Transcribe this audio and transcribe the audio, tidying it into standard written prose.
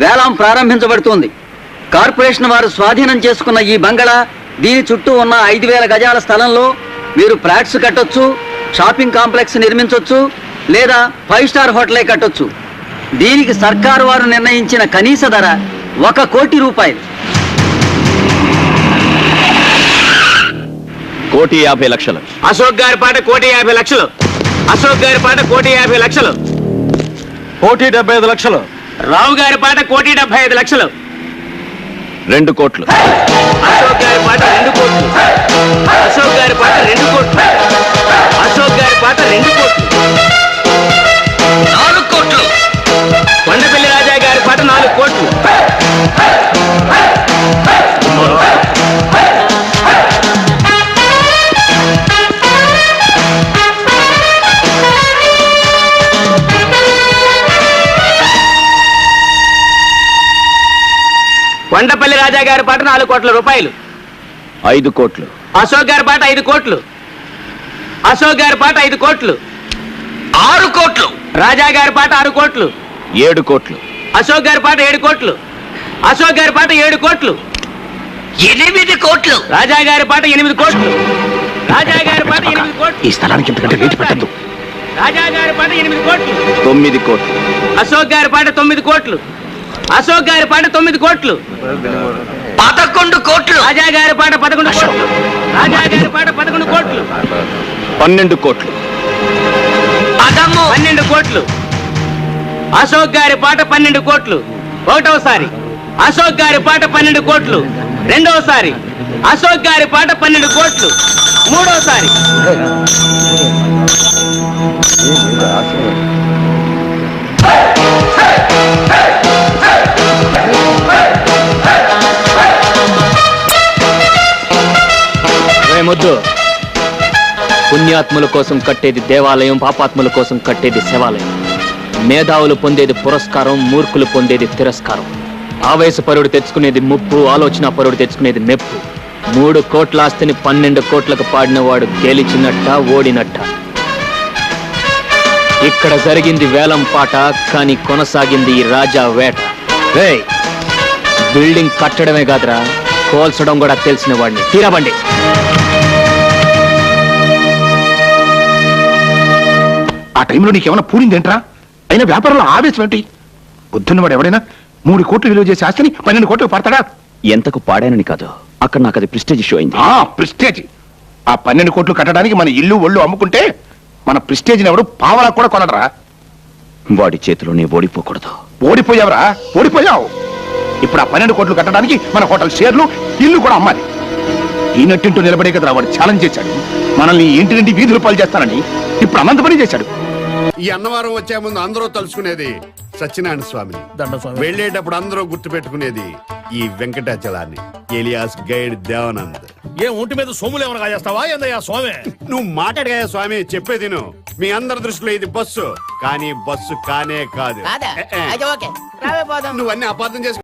వేలం ప్రారంభించబడుతోంది. కార్పొరేషన్ వారు స్వాధీనం చేసుకున్న ఈ బంగళా, దీని చుట్టూ ఉన్న 5,000 గజాల స్థలంలో మీరు ఫ్లాట్స్ కట్టొచ్చు, షాపింగ్ కాంప్లెక్స్ నిర్మించొచ్చు, లేదా 5 స్టార్ హోటలే కట్టొచ్చు. దీనికి సర్కారు వారు నిర్ణయించిన కనీస ధర 1 కోటి రూపాయలు. 1,50,00,000. అశోక్ గారి పాట 1,50,00,000. అశోక్ గారి పాట 1,50,00,000. 1,75,00,000. రావు గారి పాట 1,75,00,000. 2 కోట్లు. అశోక్ గారి పాట 2 కోట్లు. అశోక్ గారి పాట 2 కోట్లు. అశోక్ గారి పాట 2 కోట్లు. 4 కోట్లు. కొండపల్లి రాజా గారి పాట 4 కోట్లు. కొండపల్లి రాజా గారి పాట 4 కోట్ల రూపాయలు. 5 కోట్లు. అశోక్ గారి పాట 5 కోట్లు. అశోక్ గారి పాట 5 కోట్లు. 6 కోట్లు. రాజా గారి పాట 6 కోట్లు. 7 కోట్లు. అశోక్ గారి పాట 7 కోట్లు. అశోక్ గారి పాట 7 కోట్లు. 8 కోట్లు. రాజా గారి పాట 8 కోట్లు. రాజా గారి పాట 8 కోట్లు. ఈ స్థలానికి ఇంతకంటే రేటు పెట్టద్దు. రాజా గారి పాట 8 కోట్లు. 9 కోట్లు. అశోక్ గారి పాట 9 కోట్లు. అశోక్ గారి పాట 9 కోట్లు. 11 కోట్లు. రాజా గారి పాట 11 కోట్లు. రాజా గారి పాట 11 కోట్లు. 12 కోట్లు. 12 కోట్లు. అశోక్ గారి పాట 12 కోట్లు. ఒకటోసారి అశోక్ గారి పాట 12 కోట్లు. రెండవసారి అశోక్ గారి పాట 12 కోట్లు. మూడోసారి ముద్దు. పుణ్యాత్ముల కోసం కట్టేది దేవాలయం, పాపాత్ముల కోసం కట్టేది శివాలయం. మేధావులు పొందేది పురస్కారం, మూర్ఖులు పొందేది తిరస్కారం. ఆవేశపరుడు తెచ్చుకునేది ముప్పు, ఆలోచన పరుడు తెచ్చుకునేది మెప్పు. 3 కోట్ల ఆస్తిని 12 కోట్లకు పాడినవాడు గెలిచినట్ట, ఓడినట్ట. ఇక్కడ జరిగింది వేలం పాట, కానీ కొనసాగింది ఈ రాజా వేట. రేయ్, బిల్డింగ్ కట్టడమే కాదురా, కోల్చడం కూడా తెలిసిన వాడిని. తీరబండి. ఆ టైంలో నీకేమైనా పూరిందేంట్రా? అయినా వ్యాపారంలో ఆవేశం ఏంటి? బుద్ధున్నవాడు ఎవడైనా 3 కోట్లు విలువ చేసే ఆస్తిని 12 కోట్లకు పడతాడా? ఎంతకు పాడానని కాదు, అక్కడ నాకు అది ప్రెస్టేజ్ ఇష్యూ అయింది. ప్రెస్టేజ్. ఆ 12 కోట్లు కట్టడానికి మన ఇల్లు ఒళ్ళు అమ్ముకుంటే మన ప్రెస్టేజ్ ఎవడు పావలా కూడా కొనడరా? వాడి చేతిలో నీ ఓడిపోకూడదు. ఓడిపోయావరా? ఓడిపోయావు. ఇప్పుడు ఆ 12 కోట్లు కట్టడానికి మన హోటల్ షేర్లు, ఇల్లు కూడా అమ్మాలి. ఈనట్టింటూ నిలబడే కదరా వాడు ఛాలెంజ్ చేశాడు. మనల్ని ఇంటి నుండి వీధులు పాలు చేస్తానని ఇప్పుడు అనంత పని చేశాడు. ఈ అన్నవరం వచ్చే ముందు అందరూ తలుచుకునేది సత్యనారాయణ స్వామిని. వెళ్ళేటప్పుడు అందరూ గుర్తు పెట్టుకునేది ఈ వెంకటాచలాన్ని, ఎలియాస్ గైడ్ దేవానంద్. ఏ ఒంటి మీద సోములు ఏమైనా కాజేస్తావా? ఏందయ్యా స్వామి? నువ్వు మాట్లాడగా స్వామి, చెప్పేది మీ అందరి దృష్టిలో ఇది బస్సు, కానీ బస్సు కానే కాదు. నువ్వు అన్ని అపార్థం చేసి